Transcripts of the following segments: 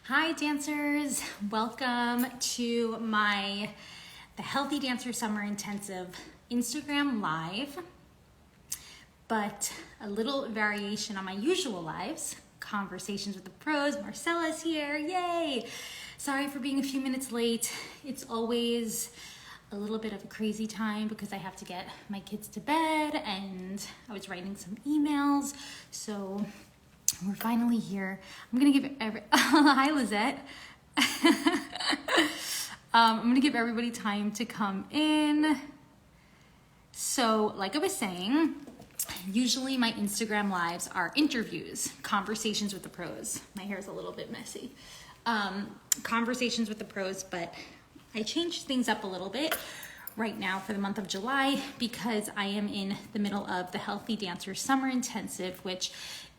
Hi dancers, welcome to the Healthy Dancer Summer Intensive Instagram Live, but a little variation on my usual lives. Conversations with the pros. Marcella's here, yay! Sorry for being a few minutes late. It's always a little bit of a crazy time because I have to get my kids to bed and I was writing some emails, so we're finally here. I'm gonna give hi Lizette. I'm gonna give everybody time to come in. So like I was saying, usually my Instagram lives are interviews, conversations with the pros. My hair is a little bit messy. Conversations with the pros, but I changed things up a little bit right now for the month of July because I am in the middle of the Healthy Dancer Summer Intensive, which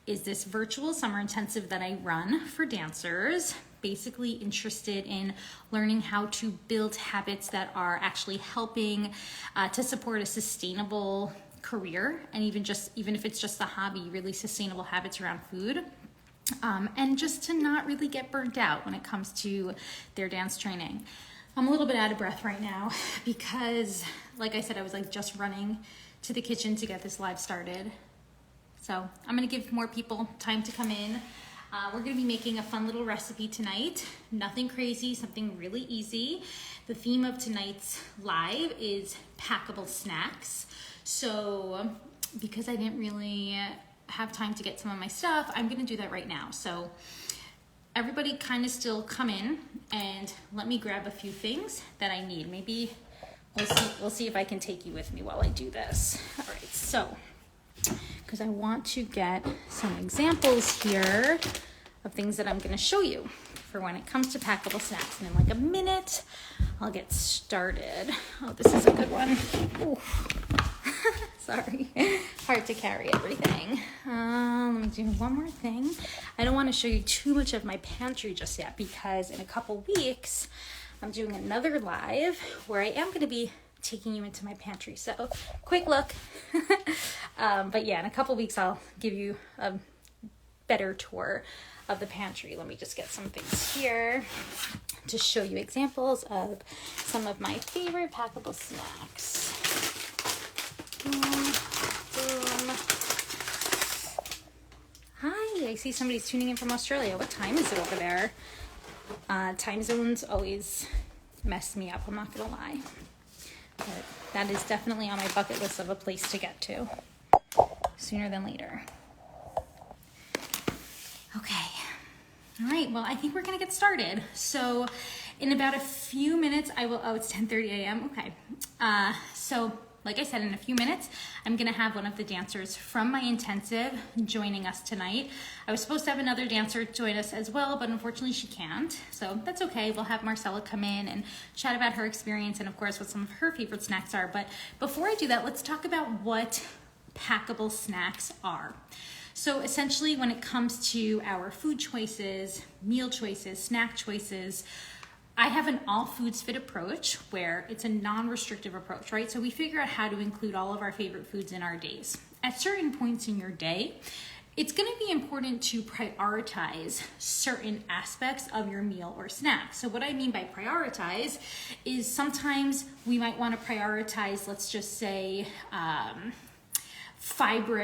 is this virtual summer intensive that I run for dancers, basically interested in learning how to build habits that are actually helping to support a sustainable career, and even if it's just a hobby, really sustainable habits around food, and just to not really get burnt out when it comes to their dance training. I'm a little bit out of breath right now because, like I said, I was just running to the kitchen to get this live started. So I'm gonna give more people time to come in. We're gonna be making a fun little recipe tonight. Nothing crazy, something really easy. The theme of tonight's live is packable snacks. So because I didn't really have time to get some of my stuff, I'm gonna do that right now. So everybody kind of still come in and let me grab a few things that I need. Maybe we'll see if I can take you with me while I do this. All right, so, because I want to get some examples here of things that I'm going to show you for when it comes to packable snacks. And in like a minute, I'll get started. Oh, this is a good one. Sorry, hard to carry everything. Let me do one more thing. I don't want to show you too much of my pantry just yet because in a couple weeks, I'm doing another live where I am going to be taking you into my pantry. So quick look. But yeah, in a couple weeks, I'll give you a better tour of the pantry. Let me just get some things here to show you examples of some of my favorite packable snacks. Boom. Hi, I see somebody's tuning in from Australia. What time is it over there? Time zones always mess me up, I'm not gonna lie. But that is definitely on my bucket list of a place to get to sooner than later. Okay. All right. Well, I think we're going to get started. So in about a few minutes, it's 10:30 a.m. Okay. So like I said, in a few minutes, I'm going to have one of the dancers from my intensive joining us tonight. I was supposed to have another dancer join us as well, but unfortunately she can't. So that's okay. We'll have Marcella come in and chat about her experience and of course what some of her favorite snacks are. But before I do that, let's talk about what packable snacks are. So essentially when it comes to our food choices, meal choices, snack choices, I have an all foods fit approach where it's a non-restrictive approach, right? So we figure out how to include all of our favorite foods in our days. At certain points in your day, it's going to be important to prioritize certain aspects of your meal or snack. So what I mean by prioritize is sometimes we might want to prioritize, let's just say,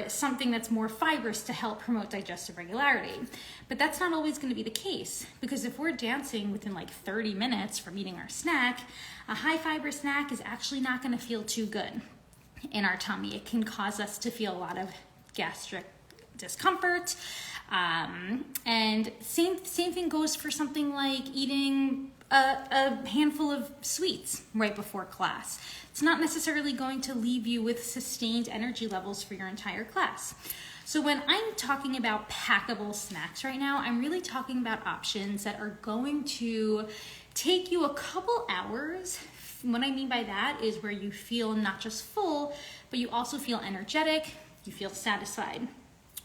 something that's more fibrous to help promote digestive regularity. But that's not always going to be the case because if we're dancing within 30 minutes from eating our snack, a high fiber snack is actually not going to feel too good in our tummy. It can cause us to feel a lot of gastric discomfort. And same thing goes for something like eating a handful of sweets right before class. It's not necessarily going to leave you with sustained energy levels for your entire class. So when I'm talking about packable snacks right now, I'm really talking about options that are going to take you a couple hours. What I mean by that is where you feel not just full, but you also feel energetic, you feel satisfied.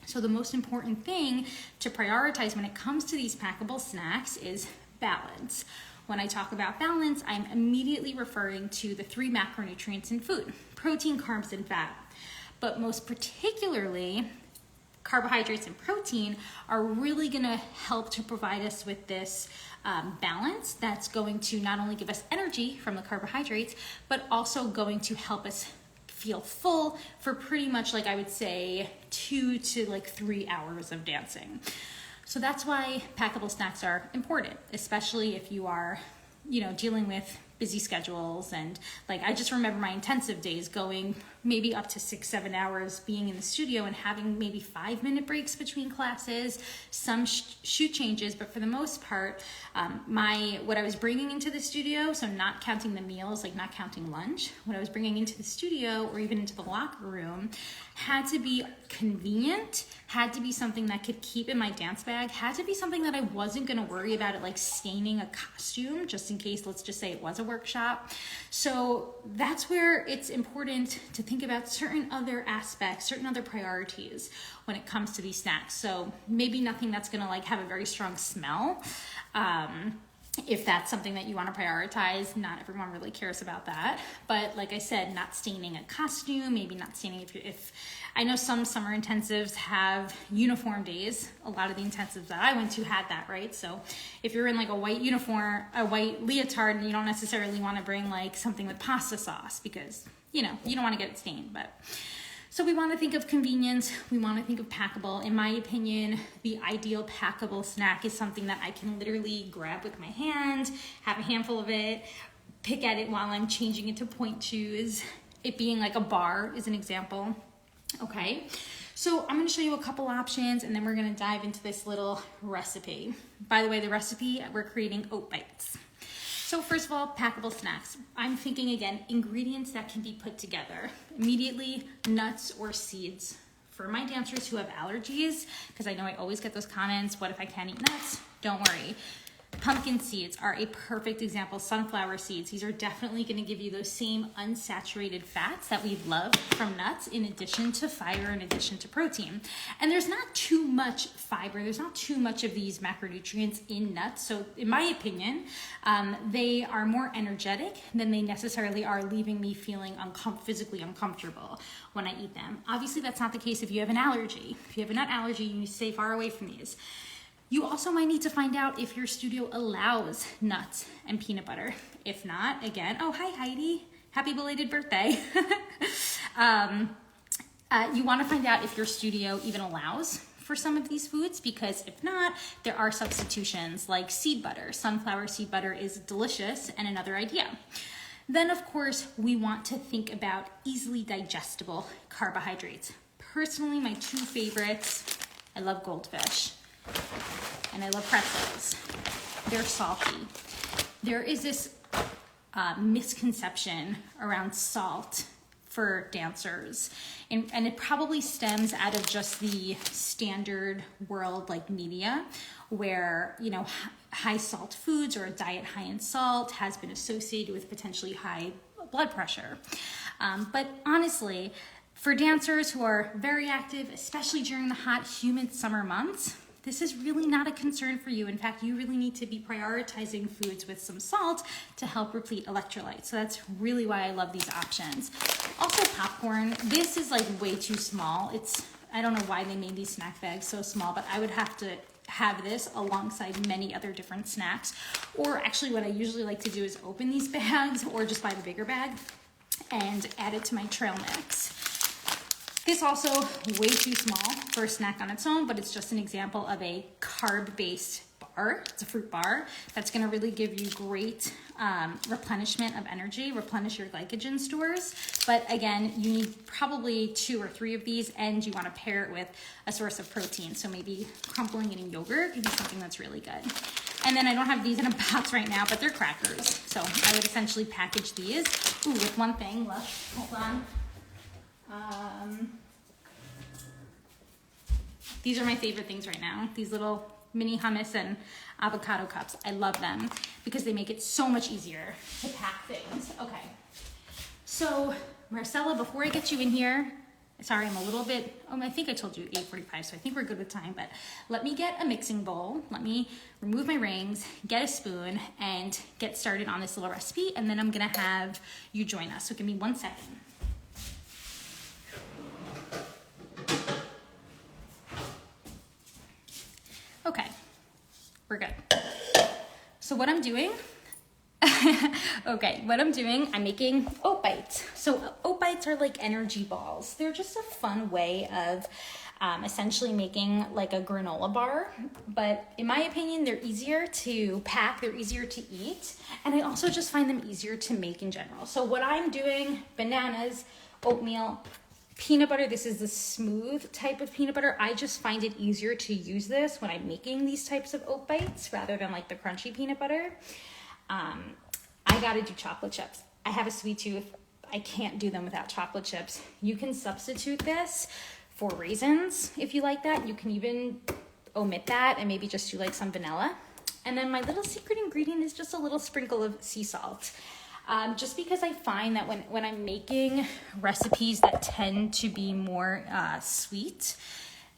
So the most important thing to prioritize when it comes to these packable snacks is balance. When I talk about balance, I'm immediately referring to the 3 macronutrients in food: protein, carbs, and fat. But most particularly, carbohydrates and protein are really gonna help to provide us with this balance that's going to not only give us energy from the carbohydrates, but also going to help us feel full for pretty much, like I would say, 2 to like 3 hours of dancing. So that's why packable snacks are important, especially if you are, you know, dealing with busy schedules. And like, I just remember my intensive days going maybe up to 6-7 hours being in the studio and having maybe 5-minute breaks between classes, some shoot changes, but for the most part, what I was bringing into the studio, so not counting the meals, like not counting lunch, what I was bringing into the studio or even into the locker room had to be convenient, had to be something that could keep in my dance bag, had to be something that I wasn't gonna worry about it like staining a costume, just in case, let's just say it was a workshop. So that's where it's important to think about certain other aspects, certain other priorities when it comes to these snacks. So maybe nothing that's gonna like have a very strong smell. If that's something that you want to prioritize, not everyone really cares about that. But like I said, not staining a costume, maybe not staining if I know some summer intensives have uniform days. A lot of the intensives that I went to had that, right? So if you're in like a white uniform, a white leotard, and you don't necessarily want to bring like something with pasta sauce because, you know, you don't want to get it stained. But so we want to think of convenience, we want to think of packable. In my opinion, the ideal packable snack is something that I can literally grab with my hand, have a handful of it, pick at it while I'm changing into point shoes. It being like a bar is an example. Okay, so I'm going to show you a couple options and then we're going to dive into this little recipe. By the way, the recipe, we're creating oat bites. So first of all, packable snacks. I'm thinking again, ingredients that can be put together. Immediately, nuts or seeds. For my dancers who have allergies, because I know I always get those comments, what if I can't eat nuts? Don't worry. Pumpkin seeds are a perfect example. Sunflower seeds, these are definitely going to give you those same unsaturated fats that we love from nuts, in addition to fiber, in addition to protein. And there's not too much fiber, there's not too much of these macronutrients in nuts. So in my opinion, they are more energetic than they necessarily are leaving me feeling physically uncomfortable when I eat them. Obviously, that's not the case if you have an allergy. If you have a nut allergy, you need to stay far away from these. You also might need to find out if your studio allows nuts and peanut butter. If not, again, oh, hi Heidi, happy belated birthday. You want to find out if your studio even allows for some of these foods, because if not, there are substitutions like seed butter. Sunflower seed butter is delicious and another idea. Then of course, we want to think about easily digestible carbohydrates. Personally, my two favorites, I love goldfish. And I love pretzels. They're salty. There is this misconception around salt for dancers. And it probably stems out of just the standard world like media where, you know, high salt foods or a diet high in salt has been associated with potentially high blood pressure. But honestly, for dancers who are very active, especially during the hot, humid summer months, this is really not a concern for you. In fact, you really need to be prioritizing foods with some salt to help replete electrolytes. So that's really why I love these options. Also popcorn, this is like way too small. I don't know why they made these snack bags so small, but I would have to have this alongside many other different snacks. Or actually what I usually like to do is open these bags or just buy the bigger bag and add it to my trail mix. This also way too small for a snack on its own, but it's just an example of a carb-based bar. It's a fruit bar that's gonna really give you great replenishment of energy, replenish your glycogen stores. But again, you need probably 2 or 3 of these, and you wanna pair it with a source of protein. So maybe crumpling it in yogurt could be something that's really good. And then I don't have these in a box right now, but they're crackers. So I would essentially package these. Ooh, with one thing left, hold on. These are my favorite things right now. These little mini hummus and avocado cups. I love them because they make it so much easier to pack things. Okay. So Marcella, before I get you in here, sorry, I'm a little bit, I think I told you 8:45, so I think we're good with time, but let me get a mixing bowl. Let me remove my rings, get a spoon, and get started on this little recipe, and then I'm gonna have you join us. So give me 1 second. We're good. So what I'm doing, I'm making oat bites. So oat bites are like energy balls. They're just a fun way of essentially making like a granola bar. But in my opinion, they're easier to pack, they're easier to eat. And I also just find them easier to make in general. So what I'm doing, bananas, oatmeal, peanut butter. This is the smooth type of peanut butter. I just find it easier to use this when I'm making these types of oat bites rather than like the crunchy peanut butter. I gotta do chocolate chips. I have a sweet tooth. I can't do them without chocolate chips. You can substitute this for raisins if you like that. You can even omit that and maybe just do like some vanilla. And then my little secret ingredient is just a little sprinkle of sea salt. Just because I find that when I'm making recipes that tend to be more sweet,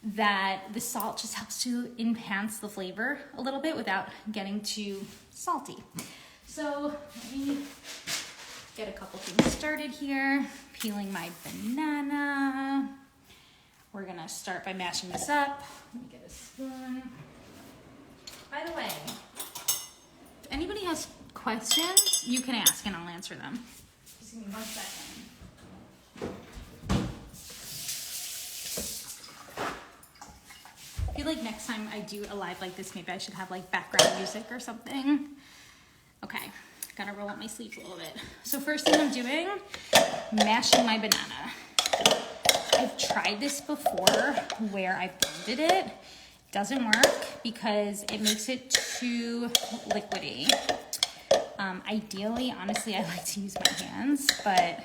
that the salt just helps to enhance the flavor a little bit without getting too salty. So let me get a couple things started here. Peeling my banana. We're gonna start by mashing this up. Let me get a spoon. By the way, if anybody has questions, you can ask and I'll answer them. Just give me 1 second. I feel like next time I do a live like this, maybe I should have like background music or something. Okay, gotta roll up my sleeves a little bit. So first thing I'm doing, mashing my banana. I've tried this before where I've blended it. Doesn't work because it makes it too liquidy. Ideally, honestly, I like to use my hands, but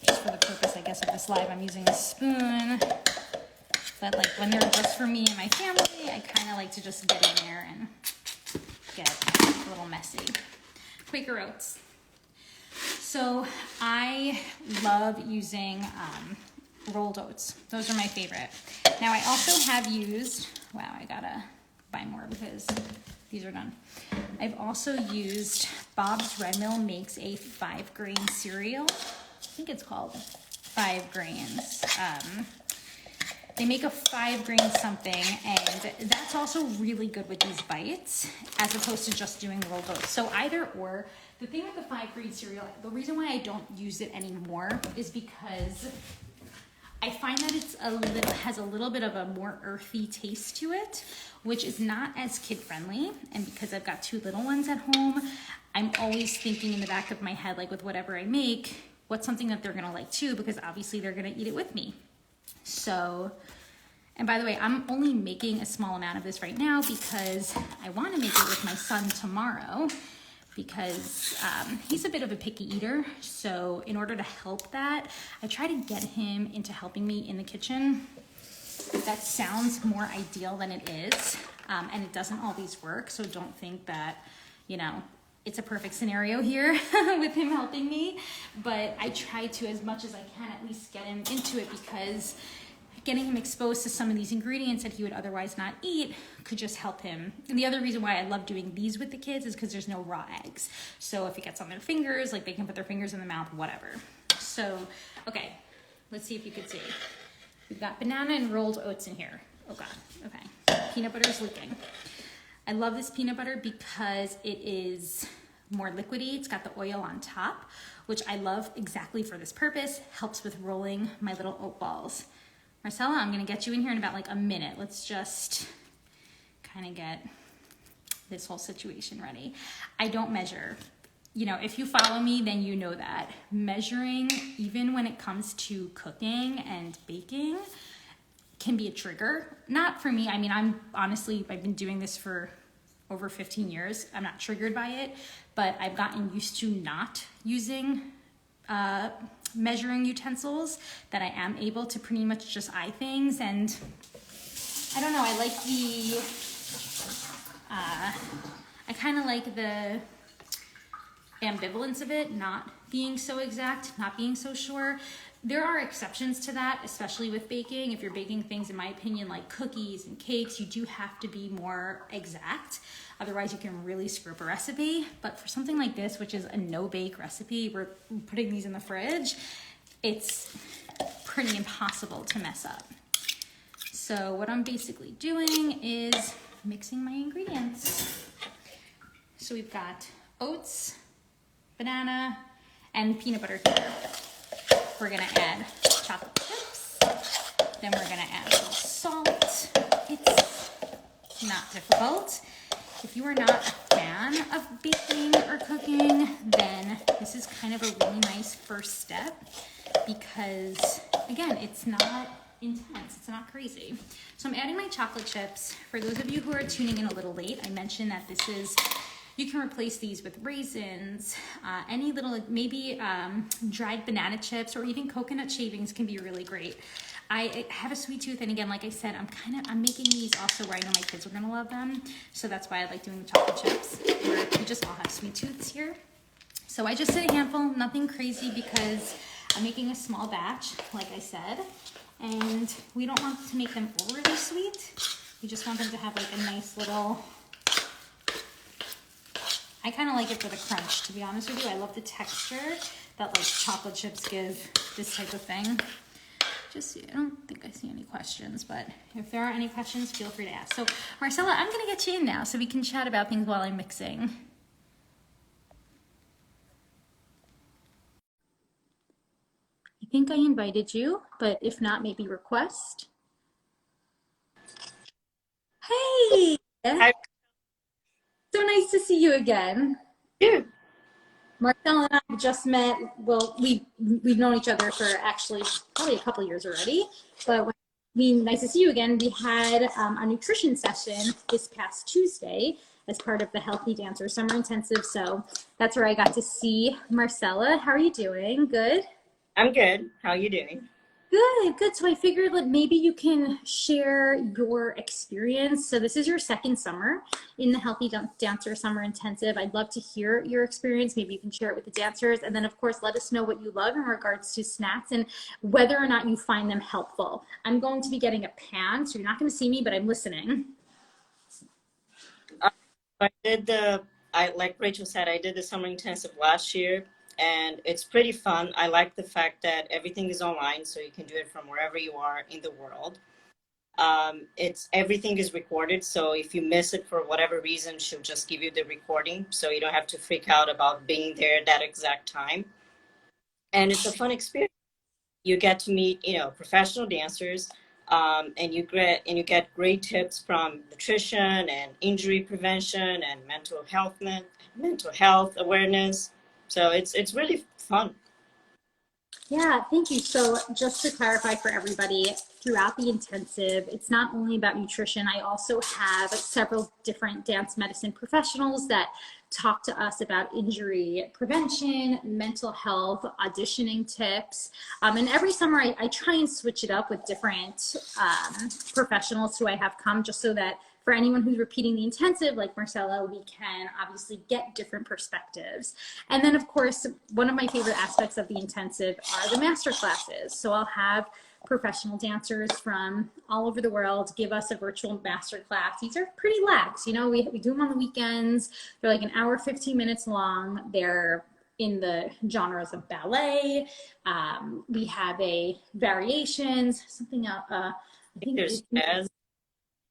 just for the purpose, I guess, of this live, I'm using a spoon. But like when they're just for me and my family, I kind of like to just get in there and get a little messy. Quaker oats. So I love using rolled oats. Those are my favorite. Now I also have used, wow, I gotta buy more because these are done. I've also used Bob's Red Mill makes a 5-grain cereal. I think it's called 5 grains. They make a 5-grain something, and that's also really good with these bites as opposed to just doing rolled oats. So either or. The thing with the 5-grain cereal, the reason why I don't use it anymore is because I find that has a little bit of a more earthy taste to it, which is not as kid-friendly. And because I've got 2 little ones at home, I'm always thinking in the back of my head, like with whatever I make, what's something that they're gonna like too, because obviously they're gonna eat it with me. So, and by the way, I'm only making a small amount of this right now because I wanna make it with my son tomorrow, because he's a bit of a picky eater. So in order to help that, I try to get him into helping me in the kitchen. That sounds more ideal than it is, and it doesn't always work. So don't think that, you know, it's a perfect scenario here with him helping me. But I try to, as much as I can, at least get him into it, because getting him exposed to some of these ingredients that he would otherwise not eat could just help him. And the other reason why I love doing these with the kids is because there's no raw eggs. So if it gets on their fingers, like they can put their fingers in the mouth, whatever. So, okay, let's see if you can see. We've got banana and rolled oats in here. Oh God, okay. Peanut butter is leaking. I love this peanut butter because it is more liquidy. It's got the oil on top, which I love exactly for this purpose. Helps with rolling my little oat balls. Marcella, I'm gonna get you in here in about like a minute. Let's just kind of get this whole situation ready. I don't measure. You know, if you follow me, then you know that. Measuring, even when it comes to cooking and baking, can be a trigger. Not for me. I mean, I've been doing this for over 15 years. I'm not triggered by it, but I've gotten used to not using measuring utensils, that I am able to pretty much just eye things. And I don't know, I like I kind of like the ambivalence of it, not being so exact, not being so sure. There are exceptions to that, especially with baking. If you're baking things, in my opinion, like cookies and cakes, you do have to be more exact. Otherwise, you can really screw up a recipe. But for something like this, which is a no-bake recipe, we're putting these in the fridge, it's pretty impossible to mess up. So what I'm basically doing is mixing my ingredients. So we've got oats, banana, and peanut butter here. We're gonna add chocolate chips. Then we're gonna add some salt. It's not difficult. If you are not a fan of baking or cooking, then this is kind of a really nice first step because, again, it's not intense, it's not crazy. So I'm adding my chocolate chips. For those of you who are tuning in a little late, I mentioned that this is, you can replace these with raisins, any little, maybe dried banana chips, or even coconut shavings can be really great. I have a sweet tooth, and again, like I said, I'm making these also where I know my kids are gonna love them. So that's why I like doing the chocolate chips, where we just all have sweet tooths here. So I just did a handful, nothing crazy, because I'm making a small batch, like I said, and we don't want to make them overly sweet. We just want them to have like a nice little, I kind of like it for the crunch, to be honest with you. I love the texture that like chocolate chips give this type of thing. I don't think I see any questions, but if there are any questions, feel free to ask. So Marcella, I'm gonna get you in now so we can chat about things while I'm mixing. I think I invited you, but if not, maybe request. Hey! Hi. So nice to see you again. Yeah. Marcella and I just met. Well, we've known each other for actually probably a couple of years already. But nice to see you again. We had a nutrition session this past Tuesday as part of the Healthy Dancer Summer Intensive. So that's where I got to see Marcella. How are you doing? Good? I'm good. How are you doing? Good, good. So I figured that maybe you can share your experience. So this is your second summer in the Healthy Dancer Summer Intensive. I'd love to hear your experience. Maybe you can share it with the dancers. And then of course, let us know what you love in regards to snacks and whether or not you find them helpful. I'm going to be getting a pan, so you're not going to see me, but I'm listening. Like Rachel said, I did the summer intensive last year, and it's pretty fun. I like the fact that everything is online, so you can do it from wherever you are in the world. Everything is recorded, so if you miss it for whatever reason, she'll just give you the recording, so you don't have to freak out about being there at that exact time. And it's a fun experience. You get to meet, professional dancers, and you get great tips from nutrition and injury prevention and mental health awareness. So it's really fun. Yeah, thank you. So just to clarify for everybody, throughout the intensive, it's not only about nutrition. I also have several different dance medicine professionals that talk to us about injury prevention, mental health, auditioning tips. And every summer I try and switch it up with different professionals who I have come, just so that for anyone who's repeating the intensive, like Marcella, we can obviously get different perspectives. And then of course, one of my favorite aspects of the intensive are the master classes. So I'll have professional dancers from all over the world give us a virtual master class. These are pretty lax, we do them on the weekends. They're like an hour, 15 minutes long. They're in the genres of ballet. We have variations, something else. I think There's jazz.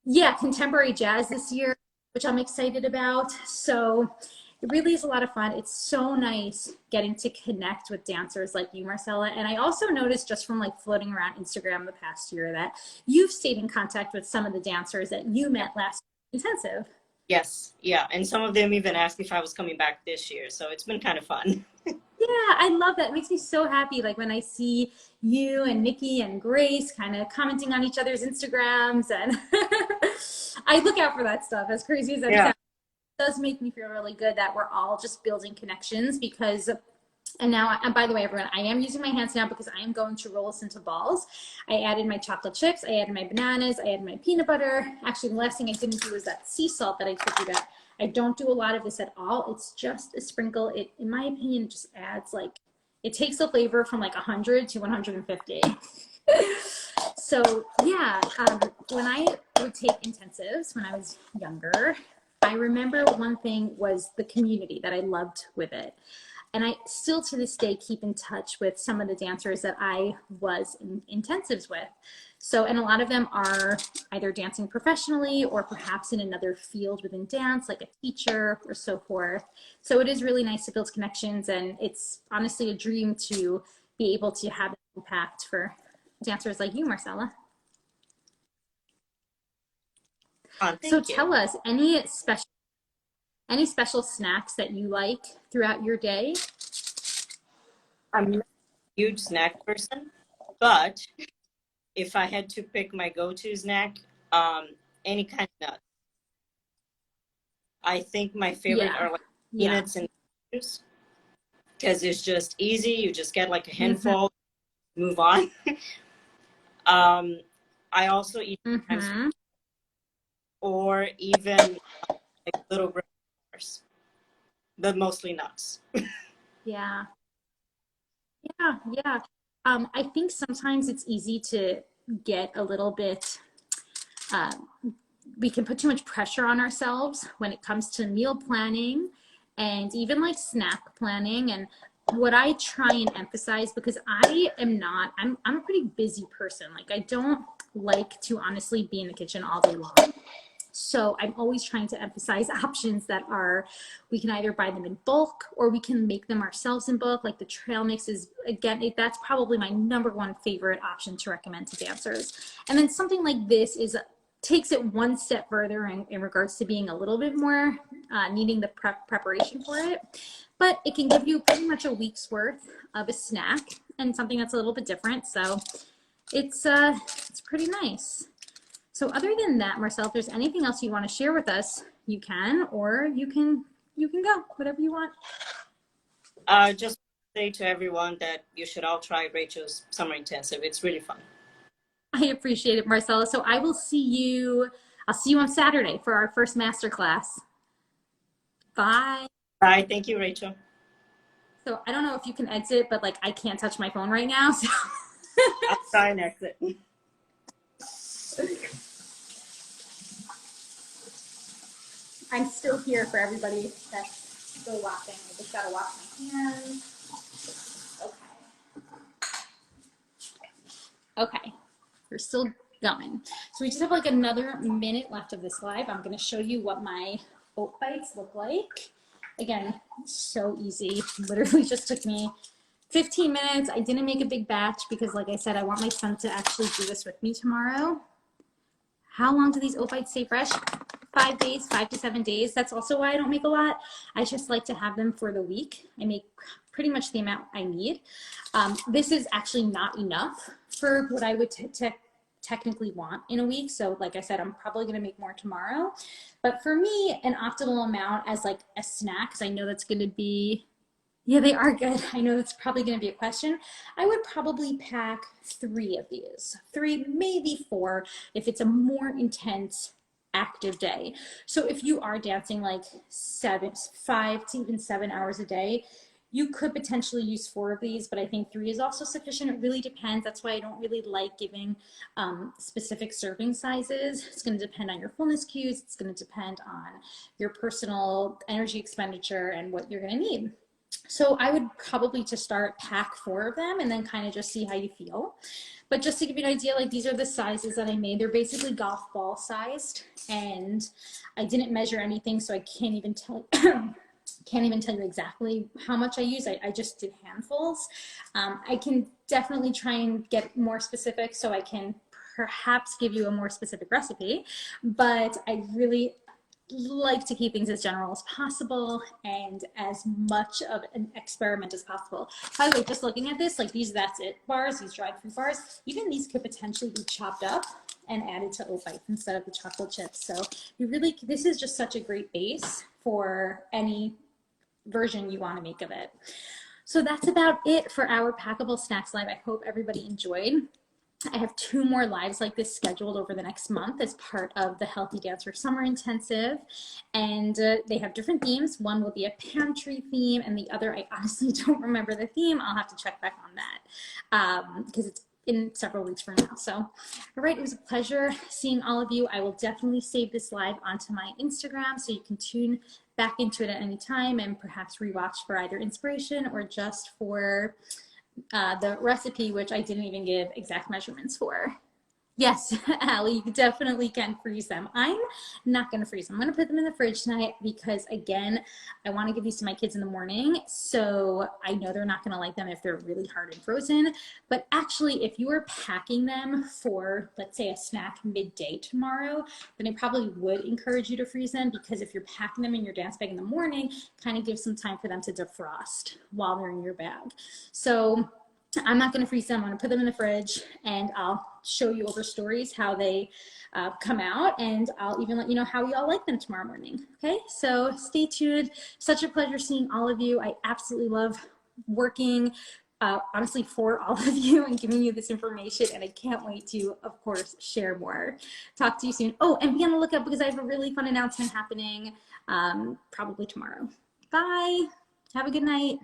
Yeah, contemporary jazz this year, which I'm excited about. So it really is a lot of fun. It's so nice getting to connect with dancers like you, Marcella. And I also noticed just from like floating around Instagram the past year that you've stayed in contact with some of the dancers that you met last intensive. Yes, yeah, and some of them even asked if I was coming back this year, so it's been kind of fun. Yeah, I love that. It makes me so happy. Like when I see you and Nikki and Grace kind of commenting on each other's Instagrams, and I look out for that stuff. As crazy as that sounds, it does make me feel really good that we're all just building connections because. And now, and by the way, everyone, I am using my hands now because I am going to roll this into balls. I added my chocolate chips, I added my bananas, I added my peanut butter. Actually, the last thing I didn't do was that sea salt that I told you about. I don't do a lot of this at all. It's just a sprinkle. It, in my opinion, just adds it takes the flavor from 100 to 150. So yeah, when I would take intensives when I was younger, I remember one thing was the community that I loved with it. And I still to this day keep in touch with some of the dancers that I was in intensives with. So, and a lot of them are either dancing professionally or perhaps in another field within dance, like a teacher or so forth. So it is really nice to build connections, and it's honestly a dream to be able to have an impact for dancers like you, Marcella. So Thank you. tell us any special snacks that you like throughout your day? I'm not a huge snack person, but if I had to pick my go-to snack, any kind of nut. I think my favorite Yeah, are like yeah. peanuts and juice because it's just easy. You just get like a Mm-hmm. handful, move on. um, I also eat sometimes, Mm-hmm. or even like little granola bars, but mostly nuts. Yeah, yeah, yeah. I think sometimes it's easy to get a little bit um, we can put too much pressure on ourselves when it comes to meal planning and even like snack planning. And what I try and emphasize, because I'm a pretty busy person. Like I don't like to honestly be in the kitchen all day long. So I'm always trying to emphasize options that are, we can either buy them in bulk or we can make them ourselves in bulk. Like the trail mix is, again, that's probably my number one favorite option to recommend to dancers. And then something like this takes it one step further in regards to being a little bit more needing the preparation for it. But it can give you pretty much a week's worth of a snack and something that's a little bit different. So it's pretty nice. So other than that, Marcel, if there's anything else you want to share with us, you can, or you can go, whatever you want. Just say to everyone that you should all try Rachel's summer intensive. It's really fun. I appreciate it, Marcella. So I'll see you on Saturday for our first master class. Bye. Bye. Thank you, Rachel. So I don't know if you can exit, but like I can't touch my phone right now. So I'll try and exit. I'm still here for everybody that's still watching. I just gotta wash my hands. Okay. Okay. We're still going. So we just have like another minute left of this live. I'm going to show you what my oat bites look like. Again, so easy. Literally just took me 15 minutes. I didn't make a big batch because like I said, I want my son to actually do this with me tomorrow. How long do these oat bites stay fresh? 5 days, 5 to 7 days. That's also why I don't make a lot. I just like to have them for the week. I make pretty much the amount I need. This is actually not enough for what I would technically want in a week. So like I said, I'm probably going to make more tomorrow. But for me, an optimal amount as like a snack, because I know that's going to be, yeah, they are good. I know that's probably going to be a question. I would probably pack 3 of these, 3, maybe 4, if it's a more intense active day. So if you are dancing like 5 to even 7 hours a day, you could potentially use 4 of these, but I think 3 is also sufficient. It really depends. That's why I don't really like giving specific serving sizes. It's going to depend on your fullness cues. It's going to depend on your personal energy expenditure and what you're going to need. So I would probably to start pack 4 of them and then kind of just see how you feel. But just to give you an idea, like these are the sizes that I made. They're basically golf ball sized, and I didn't measure anything, so I can't even tell you exactly how much I use. I just did handfuls. I can definitely try and get more specific so I can perhaps give you a more specific recipe, but I really like to keep things as general as possible and as much of an experiment as possible. By the way, just looking at this, like that's it bars, these dried fruit bars, even these could potentially be chopped up and added to oat bites instead of the chocolate chips. So this is just such a great base for any version you want to make of it. So that's about it for our Packable Snacks Live. I hope everybody enjoyed. I have 2 more lives like this scheduled over the next month as part of the Healthy Dancer Summer Intensive. And they have different themes. One will be a pantry theme, and the other, I honestly don't remember the theme. I'll have to check back on that because it's in several weeks from now. So, all right, it was a pleasure seeing all of you. I will definitely save this live onto my Instagram so you can tune back into it at any time and perhaps rewatch for either inspiration or just for the recipe, which I didn't even give exact measurements for. Yes, Allie, you definitely can freeze them. I'm not going to freeze them. I'm going to put them in the fridge tonight because, again, I want to give these to my kids in the morning. So I know they're not going to like them if they're really hard and frozen. But actually, if you are packing them for, let's say, a snack midday tomorrow, then I probably would encourage you to freeze them, because if you're packing them in your dance bag in the morning, kind of gives some time for them to defrost while they're in your bag. So I'm not going to freeze them. I'm going to put them in the fridge, and I'll show you over stories how they come out, and I'll even let you know how y'all like them tomorrow morning. Okay, so stay tuned. Such a pleasure seeing all of you. I absolutely love working honestly for all of you and giving you this information, and I can't wait to, of course, share more. Talk to you soon. Oh, and be on the lookout because I have a really fun announcement happening probably tomorrow. Bye. Have a good night.